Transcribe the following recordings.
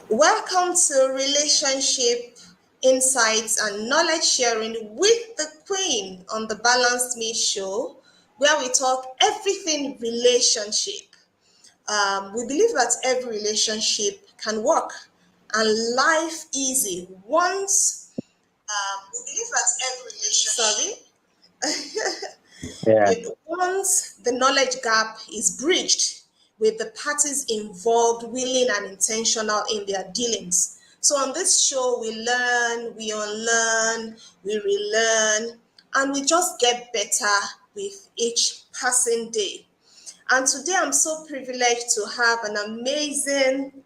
Welcome to Relationship Insights and Knowledge Sharing with the Queen on the Balanced Me Show, where we talk everything relationship. We believe that every relationship can work and life easy once. We believe that every relationship. Sorry. Yeah. Once the knowledge gap is bridged with the parties involved willing and intentional in their dealings. So on this show, we learn, we unlearn, we relearn, and we just get better with each passing day. And today I'm so privileged to have an amazing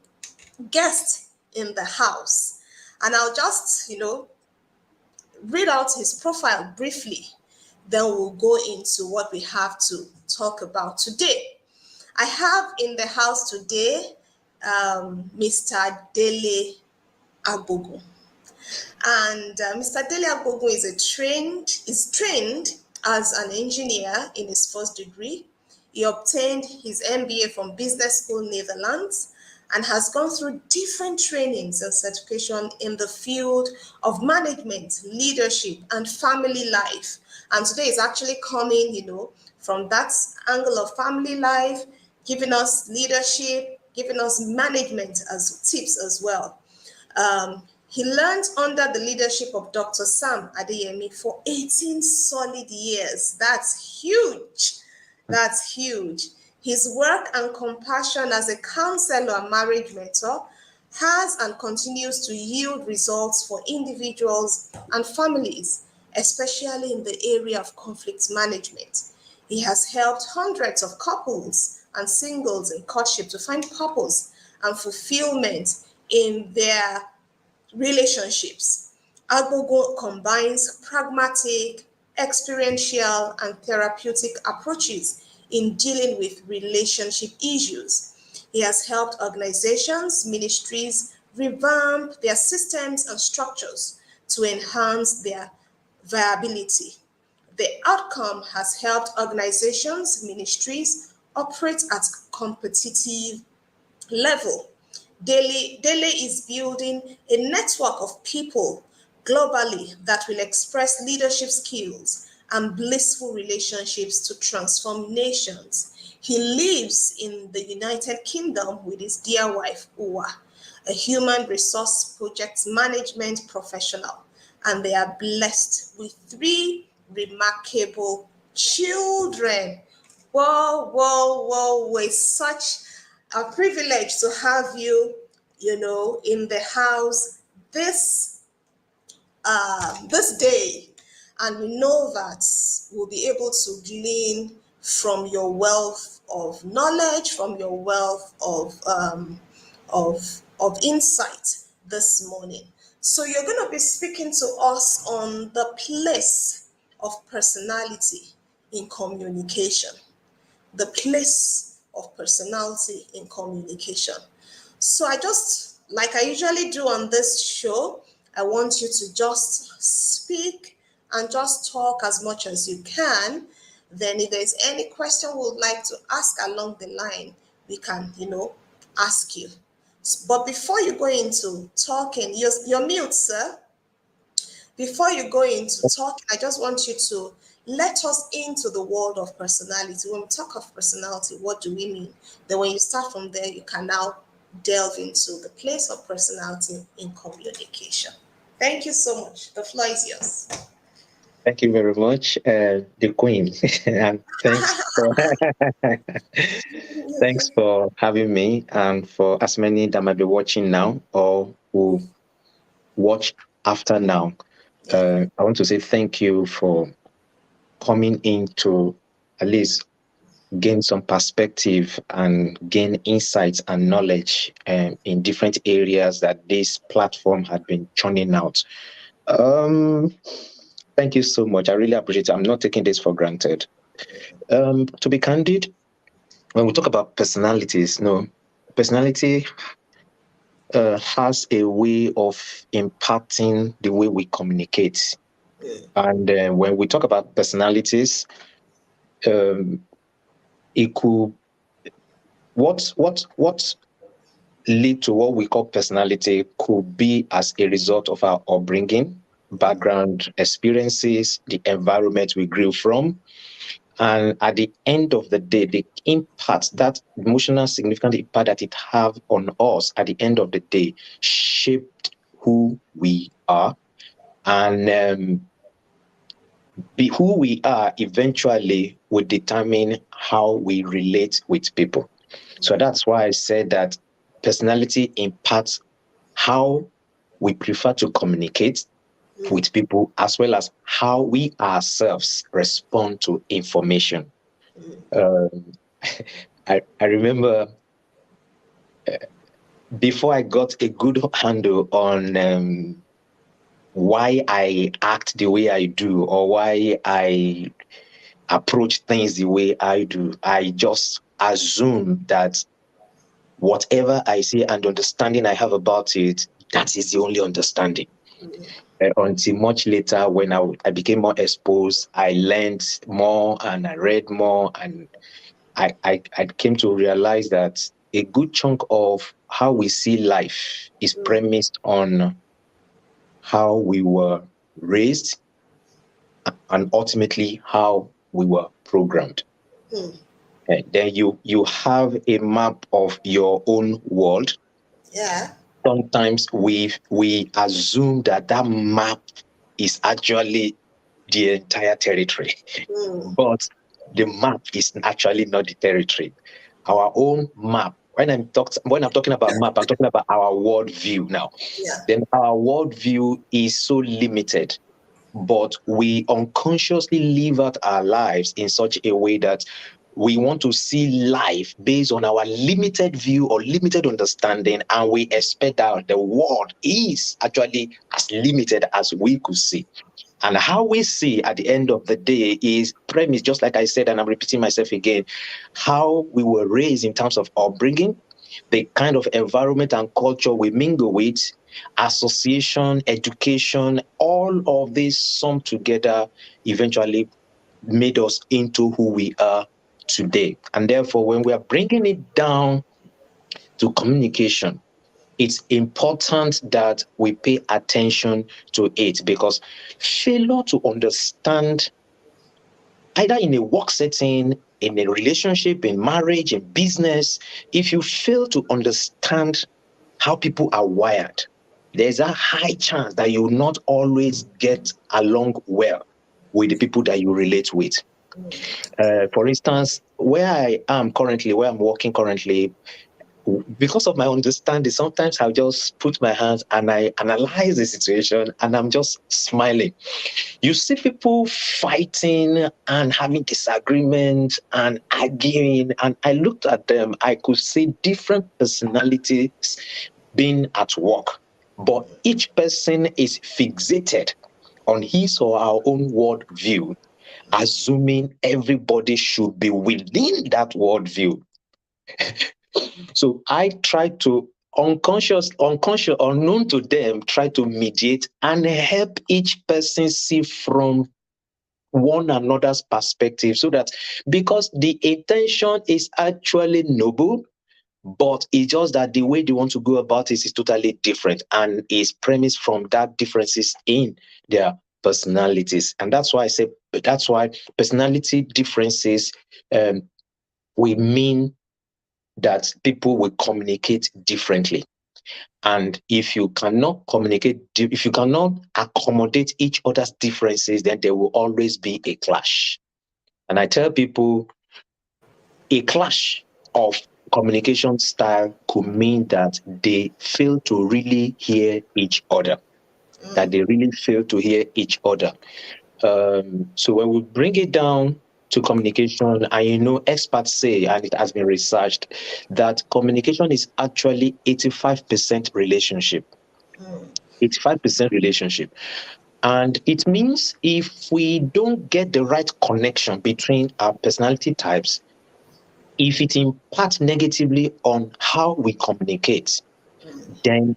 guest in the house. And I'll just, read out his profile briefly. Then we'll go into what we have to talk about today. I have in the house today Mr. Dele Agbogu. And Mr. Dele Agbogu is trained as an engineer in his first degree. He obtained his MBA from Business School Netherlands and has gone through different trainings and certification in the field of management, leadership, and family life. And today is actually coming, from that angle of family life, giving us leadership, giving us management as tips as well. He learned under the leadership of Dr. Sam Adeyemi for 18 solid years. That's huge. That's huge. His work and compassion as a counselor and marriage mentor has and continues to yield results for individuals and families, especially in the area of conflict management. He has helped hundreds of couples and singles in courtship to find purpose and fulfillment in their relationships. Agbogu combines pragmatic, experiential, and therapeutic approaches in dealing with relationship issues. He has helped organizations, ministries revamp their systems and structures to enhance their viability. The outcome has helped organizations, ministries operate at competitive level. Dele is building a network of people globally that will express leadership skills and blissful relationships to transform nations. He lives in the United Kingdom with his dear wife, Uwa, a human resource project management professional, and they are blessed with 3 remarkable children. Whoa, whoa, whoa, it's such a privilege to have you, in the house this day. And we know that we'll be able to glean from your wealth of knowledge, from your wealth of insight this morning. So you're going to be speaking to us on the place of personality in communication. The place of personality in communication. So like I usually do on this show, I want you to just speak and just talk as much as you can. Then if there's any question we would like to ask along the line, we can, ask you. But before you go into talking, you're mute, sir. Before you go into talk, I just want you to let us into the world of personality. When we talk of personality, what do we mean? Then when you start from there, you can now delve into the place of personality in communication. Thank you so much. The floor is yours. Thank you very much, the Queen, and thanks for having me, and for as many that might be watching now or who watch after now. I want to say thank you for coming in to at least gain some perspective and gain insights and knowledge in different areas that this platform had been churning out. Thank you so much. I really appreciate it. I'm not taking this for granted. To be candid, when we talk about personalities, personality has a way of impacting the way we communicate. And when we talk about personalities, it could what lead to what we call personality could be as a result of our upbringing, background experiences, the environment we grew from. And at the end of the day, the impact, that emotional significant impact that it have on us at the end of the day shaped who we are. And who we are eventually will determine how we relate with people. So that's why I said that personality impacts how we prefer to communicate with people, as well as how we ourselves respond to information. Um, I remember before I got a good handle on why I act the way I do, or why I approach things the way I do, I just assume that whatever I see and the understanding I have about it, that is the only understanding. Until much later, when I became more exposed, I learned more and I read more, and I came to realize that a good chunk of how we see life is premised on how we were raised and ultimately how we were programmed. Then you have a map of your own world. Yeah. Sometimes we assume that that map is actually the entire territory, but the map is actually not the territory. Our own map. When I'm talking about map, I'm talking about our world view now. Yeah. Then our world view is so limited, but we unconsciously live out our lives in such a way that we want to see life based on our limited view or limited understanding, and we expect that the world is actually as limited as we could see. And how we see at the end of the day is premise, just like I said, and I'm repeating myself again, how we were raised in terms of upbringing, the kind of environment and culture we mingle with, association, education, all of this sum together eventually made us into who we are today. And therefore, when we are bringing it down to communication, it's important that we pay attention to it, because failure to understand, either in a work setting, in a relationship, in marriage, in business, if you fail to understand how people are wired, there's a high chance that you will not always get along well with the people that you relate with. For instance, where I am currently, where I'm working currently, because of my understanding, sometimes I'll just put my hands and I analyze the situation and I'm just smiling. You see people fighting and having disagreement and arguing, and I looked at them, I could see different personalities being at work, but each person is fixated on his or our own world view, assuming everybody should be within that worldview. So I try to unconscious, unknown to them, try to mediate and help each person see from one another's perspective, so that, because the intention is actually noble, but it's just that the way they want to go about it is totally different and is premised from that differences in their personalities. And that's why personality differences, we mean that people will communicate differently. And if you cannot communicate, if you cannot accommodate each other's differences, then there will always be a clash. And I tell people, a clash of communication style could mean that they fail to really hear each other, that they really fail to hear each other. So when we bring it down to communication, and experts say, and it has been researched, that communication is actually 85% relationship. 85% relationship. And it means if we don't get the right connection between our personality types, if it impacts negatively on how we communicate, then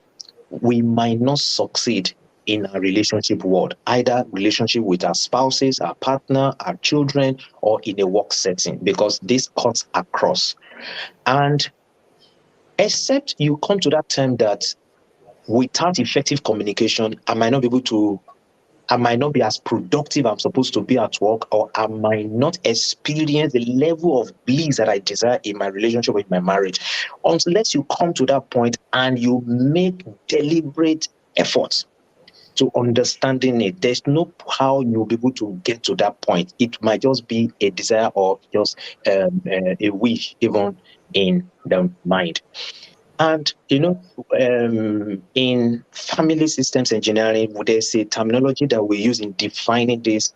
we might not succeed in our relationship world, either relationship with our spouses, our partner, our children, or in a work setting, because this cuts across. And except you come to that term that without effective communication, I might not be able to, I might not be as productive I'm supposed to be at work, or I might not experience the level of bliss that I desire in my relationship with my marriage, unless you come to that point and you make deliberate efforts to understanding it. There's no how you'll be able to get to that point. It might just be a desire or just a wish, even in the mind. And in family systems engineering, there's a terminology that we use in defining these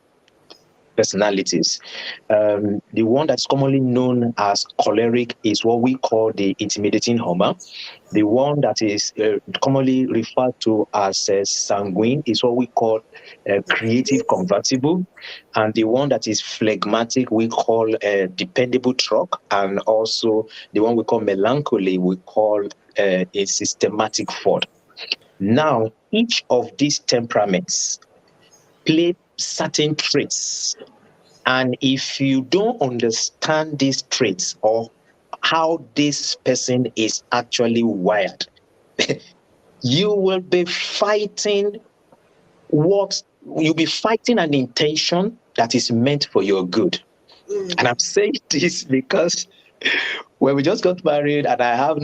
personalities. The one that's commonly known as choleric is what we call the intimidating homer. The one that is commonly referred to as sanguine is what we call creative convertible. And the one that is phlegmatic we call dependable truck. And also the one we call melancholy we call a systematic Ford. Now, each of these temperaments play certain traits, and if you don't understand these traits or how this person is actually wired, you will be fighting what you'll be fighting an intention that is meant for your good. And I'm saying this because when we just got married and I have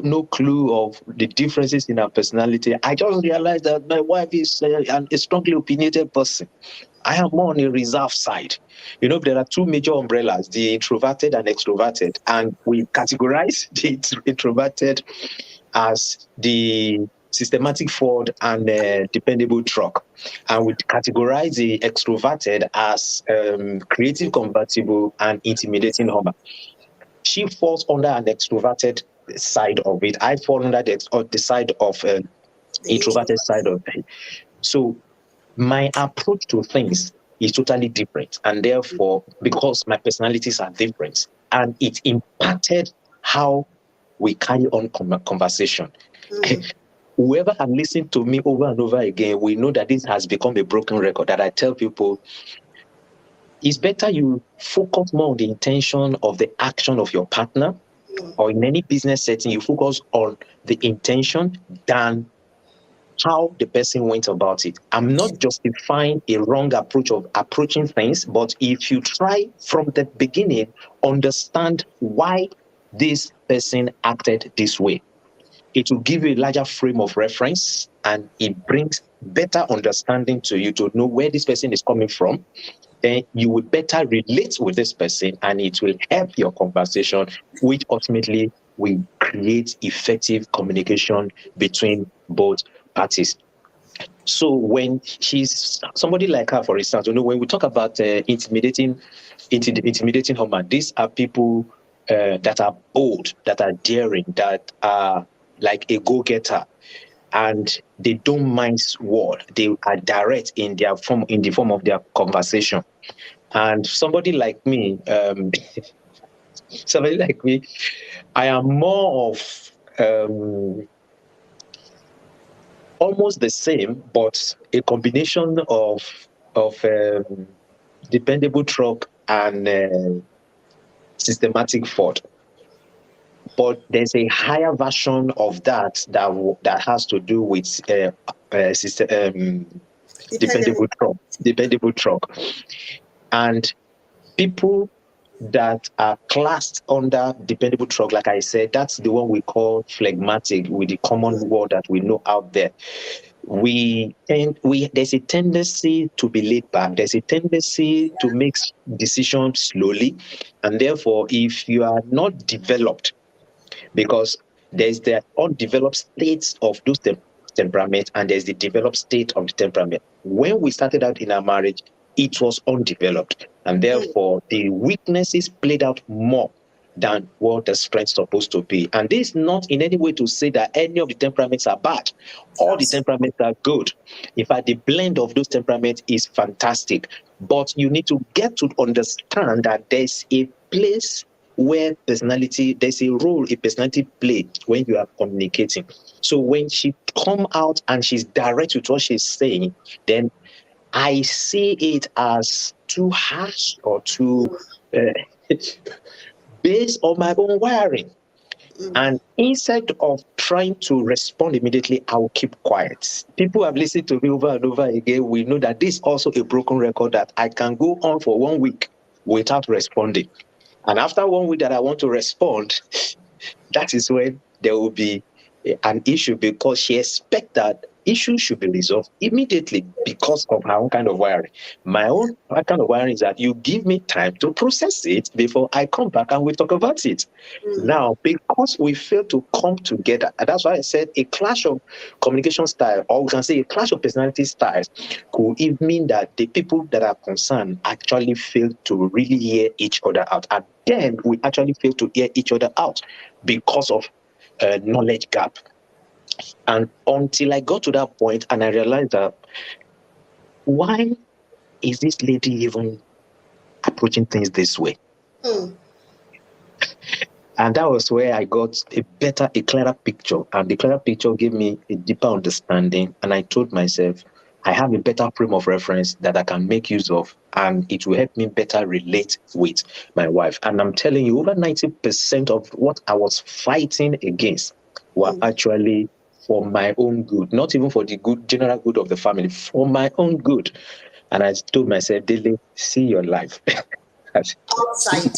no clue of the differences in our personality, I just realized that my wife is a strongly opinionated person. I am more on the reserve side. There are two major umbrellas, the introverted and extroverted. And we categorize the introverted as the systematic Ford and dependable truck. And we categorize the extroverted as creative convertible and intimidating Hummer. She falls under an extroverted side of it. I fall under the side of The introverted introvert. side of it. So my approach to things is totally different. And therefore, because my personalities are different, and it impacted how we carry on conversation. Whoever has listened to me over and over again, we know that this has become a broken record. That I tell people, it's better you focus more on the intention of the action of your partner, or in any business setting, you focus on the intention than how the person went about it. I'm not justifying a wrong approach of approaching things, but if you try from the beginning, understand why this person acted this way, it will give you a larger frame of reference, and it brings better understanding to you to know where this person is coming from. Then you will better relate with this person, and it will help your conversation, which ultimately will create effective communication between both parties. So when she's somebody like her, for instance, when we talk about intimidating Homer, these are people that are bold, that are daring, that are like a go-getter, and they don't mind word. They are direct in the form of their conversation. And somebody like me, I am more of almost the same, but a combination of dependable truck and systematic Ford. But there's a higher version of that has to do with system, Dependable. dependable truck, and people that are classed under dependable truck, like I said, that's the one we call phlegmatic, with the common word that we know out there. There's a tendency to be laid back. There's a tendency to make decisions slowly, and therefore, if you are not developed, because there's the undeveloped states of those temperament, and there's the developed state of the temperament. When we started out in our marriage, it was undeveloped, and therefore the weaknesses played out more than what the strength's supposed to be. And this is not in any way to say that any of the temperaments are bad. All the temperaments are good. In fact, the blend of those temperaments is fantastic. But you need to get to understand that there's a place where there's a role a personality play when you are communicating. So when she come out and she's direct with what she's saying, then I see it as too harsh or too uh, based on my own wiring. And instead of trying to respond immediately, I will keep quiet. People have listened to me over and over again. We know that this is also a broken record, that I can go on for 1 week without responding. And after 1 week that I want to respond, that is when there will be an issue, because she expects that issues should be resolved immediately because of her own kind of wiring. My own kind of wiring is that you give me time to process it before I come back and we talk about it. Now, because we fail to come together, and that's why I said a clash of communication style, or we can say a clash of personality styles, could even mean that the people that are concerned actually fail to really hear each other out. And then we actually fail to hear each other out because of knowledge gap. And until I got to that point and I realized that, why is this lady even approaching things this way? And that was where I got a clearer picture. And the clearer picture gave me a deeper understanding. And I told myself, I have a better frame of reference that I can make use of, and it will help me better relate with my wife. And I'm telling you, over 90% of what I was fighting against were actually for my own good, not even for the good, general good of the family, for my own good. And I told myself, Dele, see your life. see, Outside.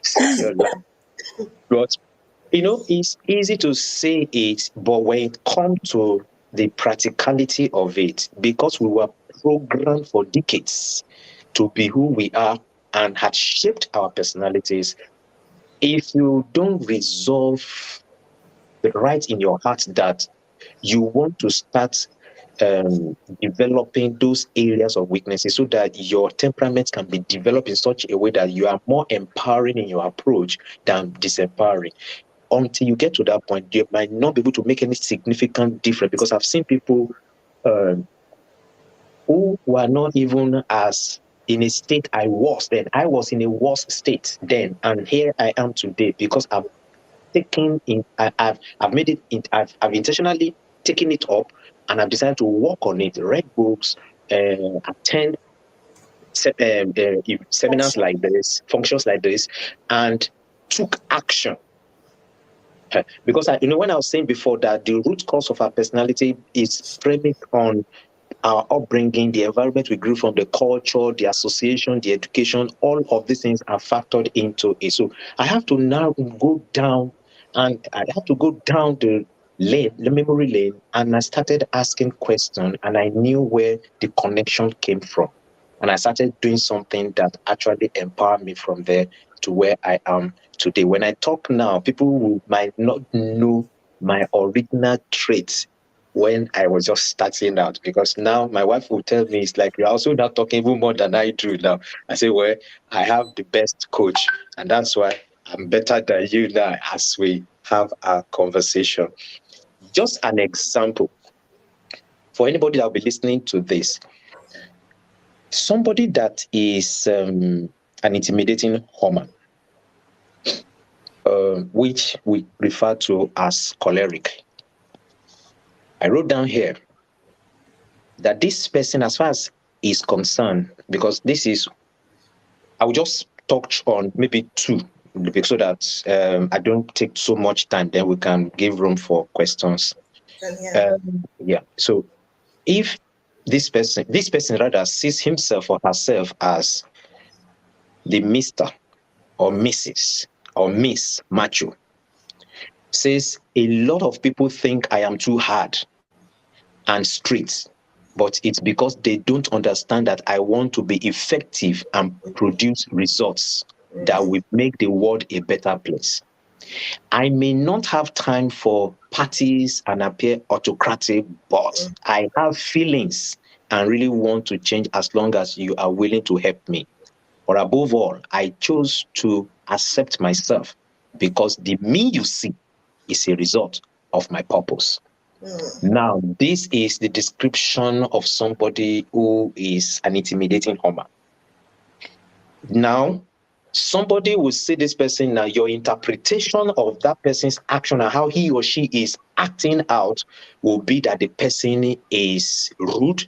see your life. But it's easy to say it, but when it comes to the practicality of it, because we were programmed for decades to be who we are and had shaped our personalities, if you don't resolve the right in your heart that you want to start developing those areas of weaknesses so that your temperament can be developed in such a way that you are more empowering in your approach than disempowering. Until you get to that point, you might not be able to make any significant difference, because I've seen people who were not even as in a state I was then. I was in a worse state then, and here I am today because I've taken in. I've made it. I've intentionally taken it up, and I've decided to work on it. Read books, attend seminars like this, functions like this, and took action. Because when I was saying before that the root cause of our personality is premised on our upbringing, the environment we grew from, the culture, the association, the education, all of these things are factored into it. So I have to now go down, and I have to go down the memory lane, and I started asking questions, and I knew where the connection came from. And I started doing something that actually empowered me from there to where I am today. When I talk now, people might not know my original traits when I was just starting out, because now my wife will tell me, it's like, you're also not talking even more than I do now. I say, well, I have the best coach, and that's why I'm better than you now as we have our conversation. Just an example for anybody that will be listening to this. Somebody that is an intimidating woman, which we refer to as choleric. I wrote down here that this person, as far as is concerned, because I will just touch on maybe two, so that I don't take so much time, then we can give room for questions. Yeah. So if this person rather sees himself or herself as the Mr. or Mrs. or Miss Macho, says a lot of people think I am too hard and strict, but it's because they don't understand that I want to be effective and produce results that will make the world a better place. I may not have time for parties and appear autocratic, but I have feelings and really want to change as long as you are willing to help me. Or above all, I chose to accept myself because the me you see is a result of my purpose. Now, this is the description of somebody who is an intimidating homer. Now, somebody will see this person. Now, your interpretation of that person's action and how he or she is acting out will be that the person is rude,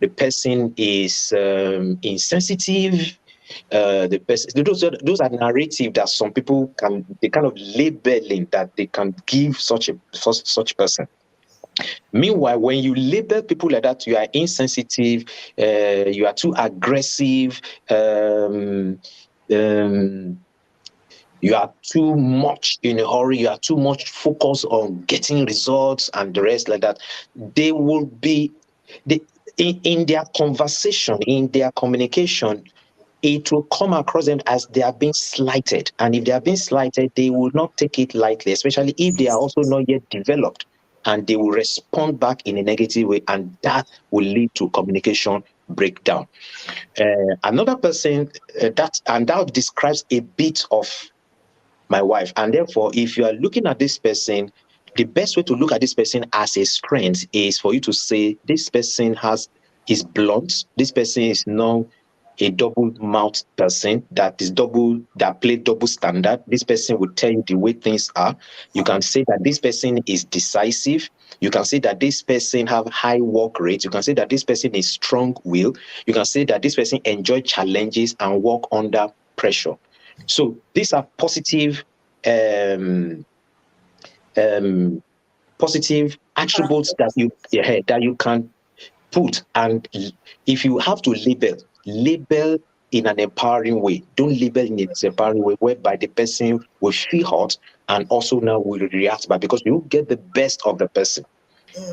the person is insensitive, the person. Those are narrative that some people can, they kind of labeling that they can give such person. Meanwhile, when you label people like that, you are insensitive, you are too aggressive, um, um, you are too much in a hurry, you are too much focused on getting results and the rest like that. They will be they, in their conversation, in their communication, it will come across them as they are being slighted. And if they are being slighted, they will not take it lightly, especially if they are also not yet developed. And they will respond back in a negative way, and that will lead to communication breakdown. Another person that describes a bit of my wife. And therefore, if you are looking at this person, the best way to look at this person as a strength is for you to say this person is blunt. This person is not a double mouth person that play double standard. This person will tell you the way things are. You can say that this person is decisive. You can say that this person have high work rate. You can say that this person is strong will. You can say that this person enjoy challenges and work under pressure. So these are um, um, positive attributes that you can put. And if you have to label in an empowering way. Don't label in a empowering way whereby the person will feel hurt and also now will react back, because you get the best of the person.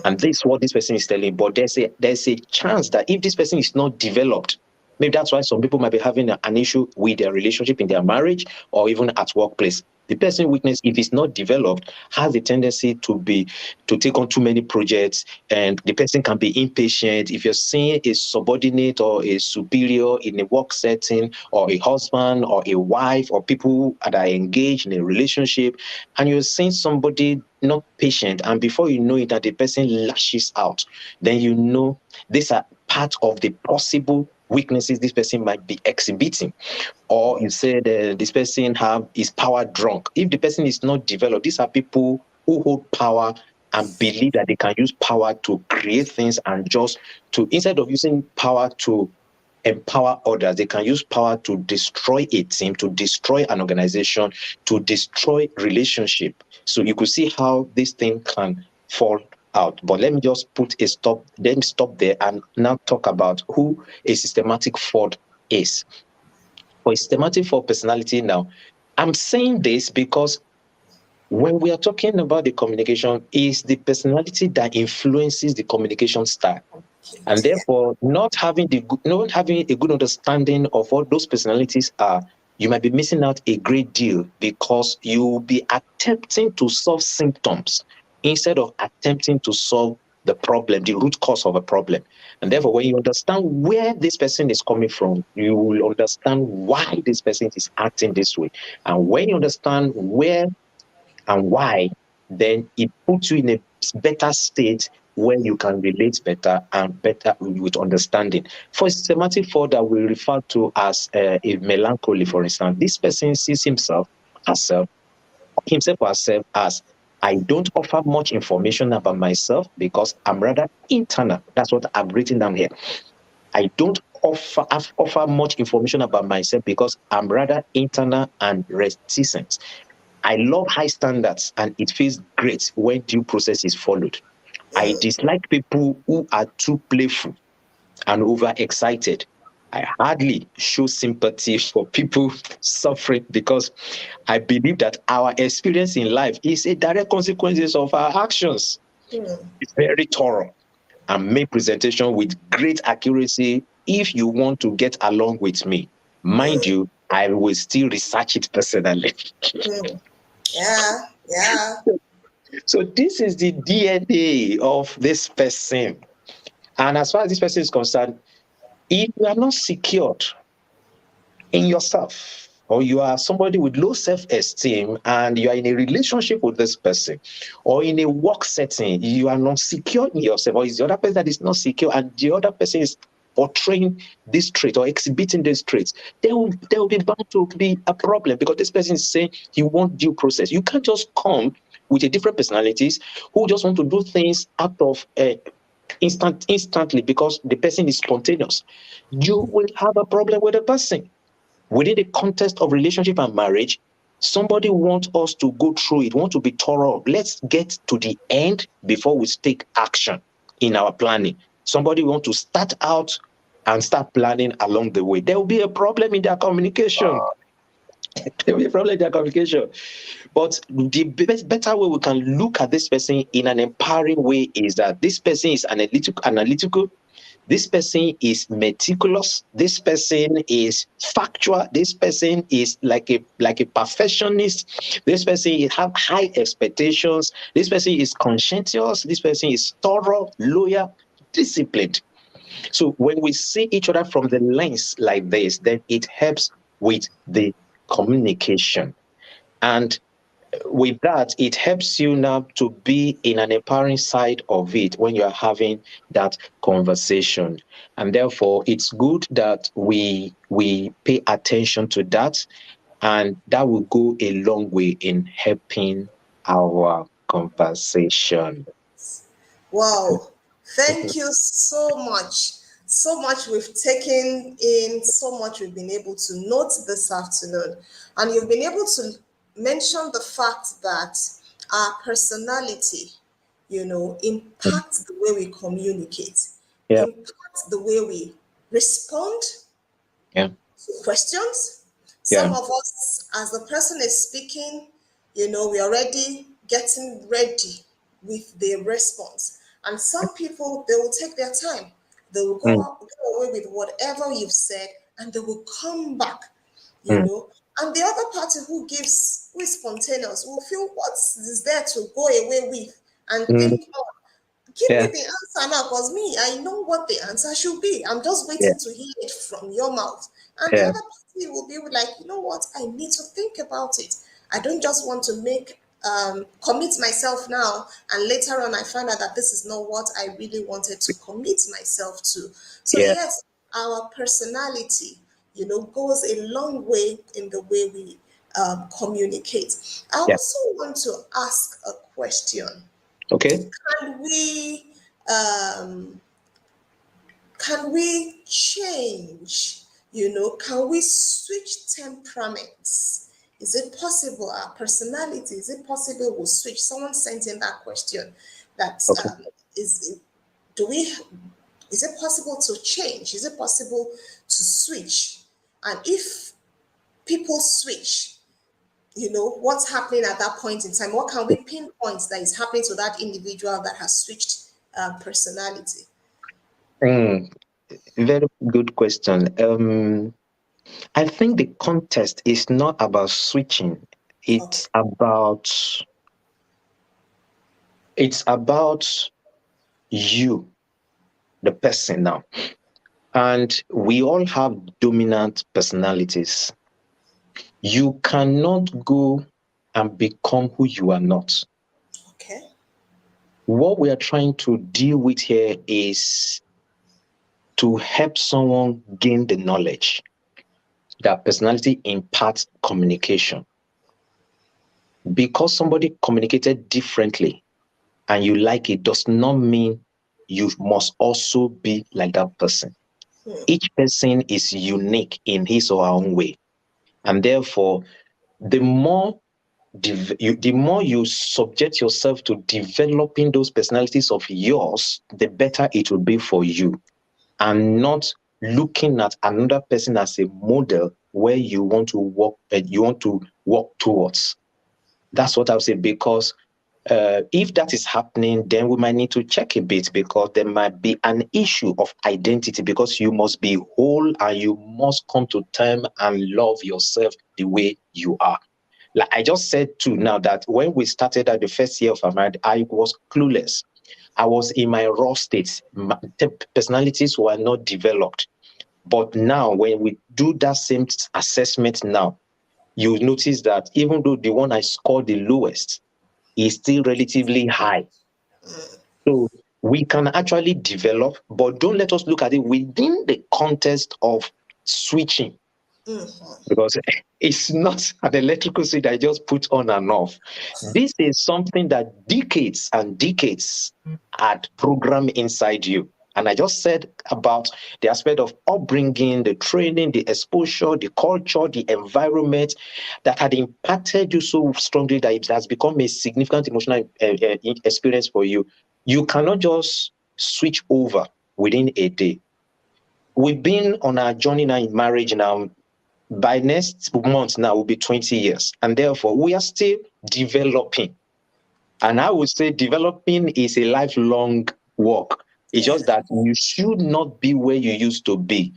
And this is what this person is telling. But there's a chance that if this person is not developed, maybe that's why some people might be having an issue with their relationship in their marriage or even at workplace. The person weakness, if it's not developed, has a tendency to take on too many projects, and the person can be impatient. If you're seeing a subordinate or a superior in a work setting, or a husband or a wife, or people that are engaged in a relationship, and you're seeing somebody not patient, and before you know it, that the person lashes out, then you know these are part of the possible weaknesses this person might be exhibiting. Or you said this person is power drunk. If the person is not developed, these are people who hold power and believe that they can use power to create things, and just to, instead of using power to empower others, they can use power to destroy a team, to destroy an organization, to destroy relationship. So you could see how this thing can fall out. But let me just put a stop, then stop there and now talk about who a systematic fraud is. For a systematic fraud personality now, I'm saying this because when we are talking about the communication, is the personality that influences the communication style. And therefore, not having a good understanding of what those personalities are, you might be missing out a great deal, because you will be attempting to solve symptoms instead of attempting to solve the problem, the root cause of a problem. And therefore, when you understand where this person is coming from, you will understand why this person is acting this way. And when you understand where and why, then it puts you in a better state where you can relate better and better with understanding. For systematic fraud that we refer to as a melancholy, for instance, this person sees herself, or herself as, I don't offer much information about myself because I'm rather internal. That's what I'm written down here. I don't offer much information about myself because I'm rather internal and reticent. I love high standards, and it feels great when due process is followed. I dislike people who are too playful and overexcited. I hardly show sympathy for people suffering, because I believe that our experience in life is a direct consequence of our actions. It's very thorough and make presentation with great accuracy if you want to get along with me. Mind you, I will still research it personally. Yeah, yeah. So this is the DNA of this person. And as far as this person is concerned, if you are not secured in yourself, or you are somebody with low self-esteem and you are in a relationship with this person, or in a work setting, you are not secure in yourself, or it's the other person that is not secure, and the other person is portraying this trait or exhibiting these traits, there will be bound to be a problem, because this person is saying he wants due process. You can't just come with a different personalities who just want to do things out of instantly because the person is spontaneous. You will have a problem with the person. Within the context of relationship and marriage, somebody wants us to go through it, want to be thorough. Let's get to the end before we take action in our planning. Somebody want to start out and start planning along the way. There will be a problem in their communication. There will be a problem in their communication. But the better way we can look at this person in an empowering way is that this person is analytical. This person is meticulous. This person is factual. This person is like a perfectionist. This person have high expectations. This person is conscientious. This person is thorough, loyal, disciplined. So when we see each other from the lens like this, then it helps with the communication. And with that, it helps you now to be in an empowering side of it when you are having that conversation. And therefore, it's good that we pay attention to that, and that will go a long way in helping our conversation. Wow. Thank you so much. So much we've taken in, so much we've been able to note this afternoon. And you've been able to mention the fact that our personality, impacts the way we communicate, Yeah, impacts the way we respond yeah, questions. Some yeah, of us, as the person is speaking, we're already getting ready with the response. And some people, they will take their time. They will mm, go away with whatever you've said, and they will come back, you mm, know. And the other party who is spontaneous, will feel what is there to go away with and mm, think, oh, give me yeah, the answer now, because me, I know what the answer should be. I'm just yeah, waiting to hear it from your mouth. And the yeah, other party will be like, you know what? I need to think about it. I don't just want to commit myself now, and later on I find out that this is not what I really wanted to commit myself to. So yeah, yes, our personality, goes a long way in the way we communicate. I yeah. also want to ask a question. Okay. Can we um, can we change? Can we switch temperaments? Is it possible? Our personality, is it possible we'll switch? Someone sent in that question. That Okay. is, do we? Is it possible to change? Is it possible to switch? And if people switch, what's happening at that point in time? What can we pinpoint that is happening to that individual that has switched personality? Mm, very good question. I think the contest is not about switching. Okay. It's about it's about you, the person now. And we all have dominant personalities. You cannot go and become who you are not. Okay. What we are trying to deal with here is to help someone gain the knowledge that personality imparts communication. Because somebody communicated differently and you like it does not mean you must also be like that person. Hmm. Each person is unique in his or her own way. And therefore, the more the more you subject yourself to developing those personalities of yours, the better it will be for you. And not looking at another person as a model where you want to walk towards. That's what I would say, because if that is happening, then we might need to check a bit, because there might be an issue of identity, because you must be whole and you must come to terms and love yourself the way you are. Like I just said too now, that when we started at the first year of our marriage, I was clueless. I was in my raw state. My personalities were not developed. But now, when we do that same assessment now, you notice that even though the one I scored the lowest is still relatively high. So we can actually develop, but don't let us look at it within the context of switching, Mhm. because it's not an electrical switch that I just put on and off. This is something that decades and decades had programmed inside you. And I just said about the aspect of upbringing, the training, the exposure, the culture, the environment that had impacted you so strongly that it has become a significant emotional experience for you. You cannot just switch over within a day. We've been on our journey now in marriage now. By next month now will be 20 years. And therefore, we are still developing. And I would say developing is a lifelong work. It's Yeah. just that you should not be where you used to be.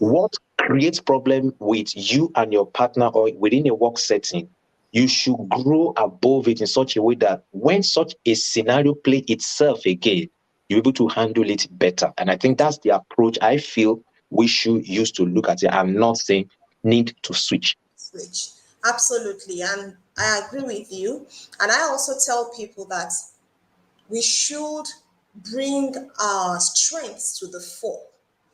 What creates problem with you and your partner or within a work setting, you should grow above it in such a way that when such a scenario play itself again, you're able to handle it better. And I think that's the approach I feel we should use to look at it. I'm not saying need to switch. Switch. Absolutely. And I agree with you. And I also tell people that we should bring our strengths to the fore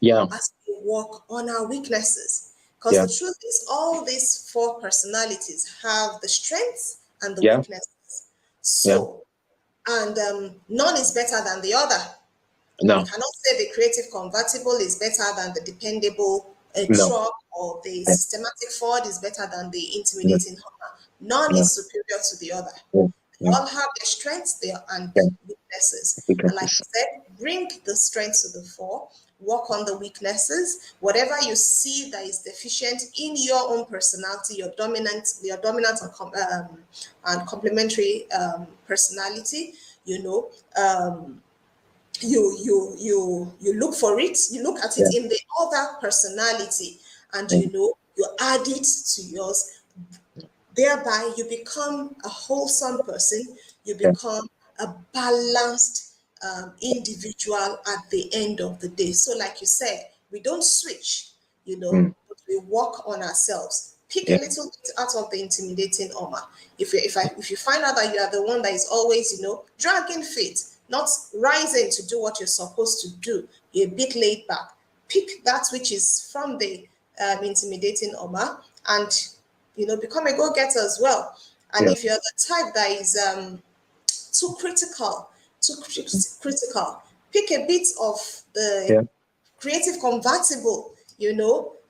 Yeah, as we work on our weaknesses. Because yeah, the truth is, all these four personalities have the strengths and the yeah, weaknesses. yeah. So, and none is better than the other. We No, cannot say the creative convertible is better than the dependable no, truck, or the yeah, systematic Ford is better than the no, intimidating Hummer. None no, is superior to the other. no, They no, all have their strengths and yeah, weaknesses. And like weaknesses. I said, bring the strengths to the fore, work on the weaknesses. Whatever you see that is deficient in your own personality, your dominant and complementary personality, you know, you look for it, you look at Yeah, it in the other personality, and yeah, you add it to yours. Thereby you become a wholesome person, you yeah, become a balanced individual at the end of the day. So like you said, we don't switch, mm, but we work on ourselves. Pick a yeah, little bit out of the intimidating armor. If you find out that you are the one that is always, dragging feet, not rising to do what you're supposed to do, you're a bit laid back. Pick that which is from the intimidating armor, and become a go-getter as well. And yeah, if you're the type that is too critical, critical, pick a bit of the yeah, creative convertible,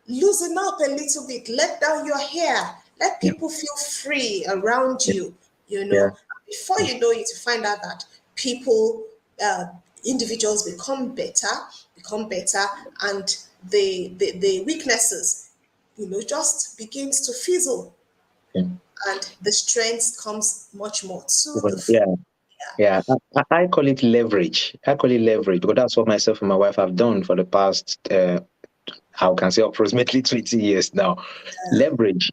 loosen up a little bit, let down your hair, let yeah, people feel free around yeah, you, yeah, before you know it, you find out that people, uh, individuals become better, and the weaknesses, just begins to fizzle, yeah. and the strength comes much more to the Well, fore. yeah, yeah. I call it leverage. I call it leverage because that's what myself and my wife have done for the past, how can I say, approximately 20 years now. Leverage.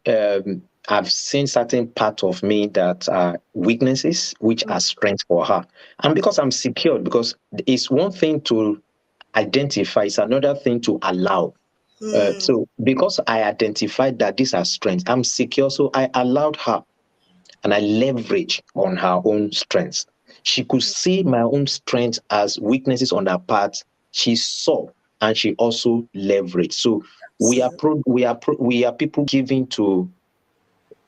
I've seen certain part of me that are weaknesses, which are strengths for her. And because I'm secured, because it's one thing to identify, it's another thing to allow. So because I identified that these are strengths, I'm secure. So I allowed her and I leverage on her own strengths. She could see my own strengths as weaknesses on her part. She saw and she also leveraged. So Absolutely. we are people giving to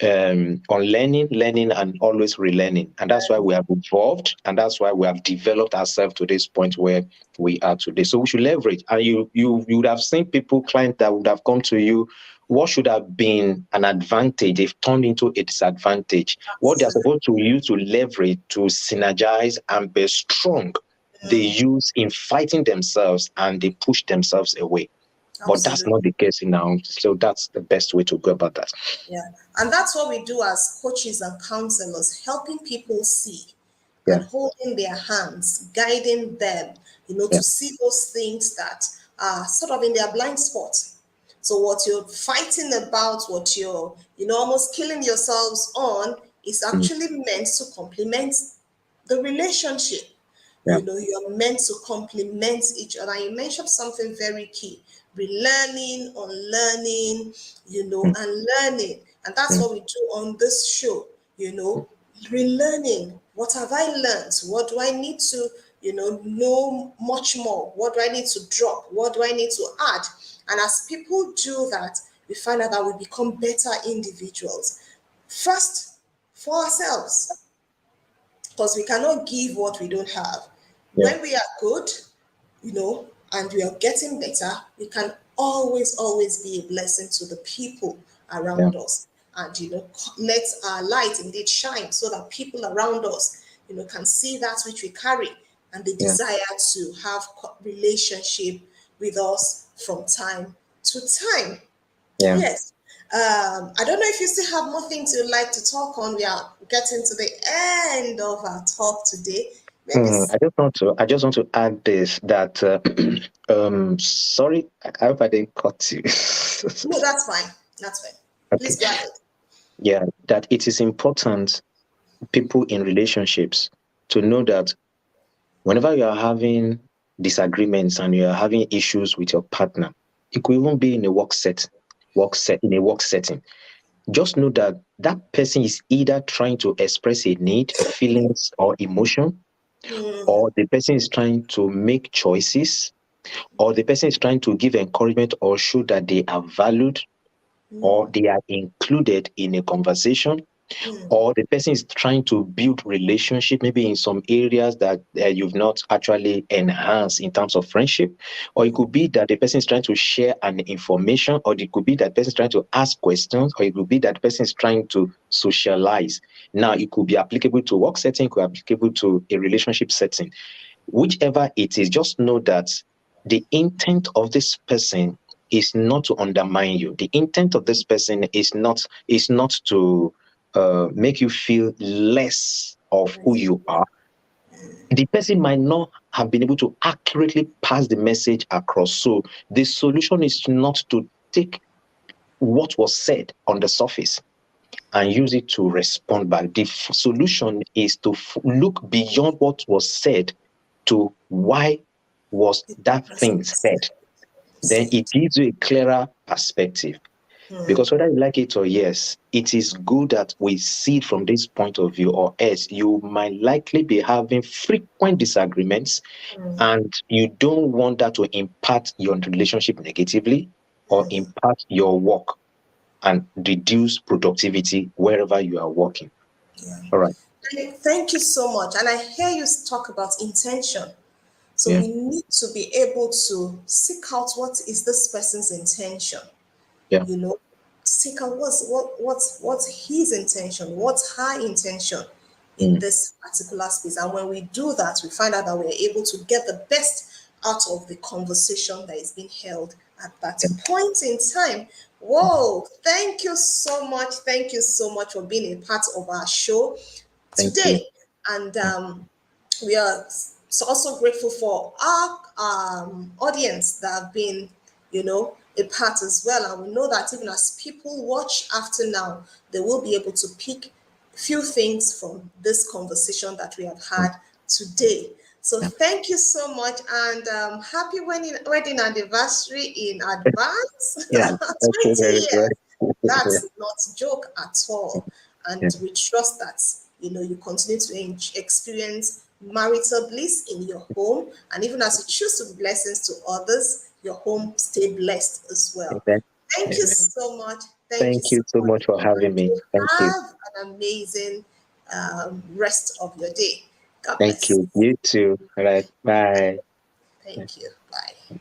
on learning, and always relearning. And that's why we have evolved, and that's why we have developed ourselves to this point where we are today. So we should leverage. And you would have seen people, clients that would have come to you. What should have been an advantage, they've turned into a disadvantage. What they're Absolutely. supposed to use to leverage, to synergize and be strong, they use in fighting themselves and they push themselves away. But that's Absolutely. not the case now. So that's the best way to go about that. Yeah. And that's what we do as coaches and counselors, helping people see Yeah, and holding their hands, guiding them, yeah, to see those things that are sort of in their blind spot. So what you're fighting about, what you're, almost killing yourselves on, is mm, actually meant to complement the relationship. yeah, You're meant to complement each other. You mentioned something very key: relearning, unlearning, mm, and learning. And that's mm, what we do on this show, relearning. What have I learned? What do I need to, know much more? What do I need to drop? What do I need to add? And as people do that, we find out that we become better individuals. First, for ourselves, because we cannot give what we don't have. yeah, When we are good, and we are getting better, we can always be a blessing to the people Yeah. around us. And, let our light indeed shine so that people around us, can see that which we carry, and they Yeah. desire to have relationship with us from time to time. Yeah. Yes. I don't know if you still have more things you'd like to talk on. We are getting to the end of our talk today. Maybe. I just want to add this that sorry, I hope I didn't cut you. No, that's fine. That's fine. Okay. Please go ahead. Yeah, that it is important, people in relationships, to know that whenever you are having disagreements and you are having issues with your partner, it could even be in a in a work setting. Just know that that person is either trying to express a need, feelings, or emotion, Mm, or the person is trying to make choices, or the person is trying to give encouragement or show that they are valued or mm, they are included in a conversation, mm, or the person is trying to build relationship maybe in some areas that you've not actually enhanced in terms of friendship, or it mm, could be that the person is trying to share an information, or it could be that the person is trying to ask questions, or it could be that the person is trying to socialize. Now it could be applicable to work setting, it could be applicable to a relationship setting. Whichever it is, just know that the intent of this person is not to undermine you. The intent of this person is not to make you feel less of who mm, you are. The person might not have been able to accurately pass the message across. So the solution is not to take what was said on the surface and use it to respond back. The solution is to look beyond what was said to why was the that person thing has said. Then said. it gives you a clearer perspective. Mm, Because whether you like it or yes, it is good that we see it from this point of view, or else you might likely be having frequent disagreements mm, and you don't want that to impact your relationship negatively or impact your work and reduce productivity wherever you are working. yeah. All right. Thank you so much. And I hear you talk about intention. So Yeah. we need to be able to seek out what is this person's intention. Yeah. you know Seek out what's his intention, what's her intention in Mm. this particular space. And when we do that, we find out that we're able to get the best out of the conversation that is being held at that Yeah. point in time. Whoa, thank you so much for being a part of our show Thank you. today. And we are also grateful for our audience that have been, a part as well. And we know that even as people watch after now, they will be able to pick few things from this conversation that we have Mm. had today. So Yeah. thank you so much, and happy wedding anniversary in advance. Yeah. Thank you 20 very years. much. That's not a joke at all. Yeah. And we trust that you continue to experience marital bliss in your home, and even as you choose to be blessings to others, your home stay blessed as well. Amen. Thank you Amen. so much. Thank you Thank so you so much. much for having And me. you Thank you. have an amazing rest of your day. God Thank bless. you. You too. All right. Bye. Thank you. Bye.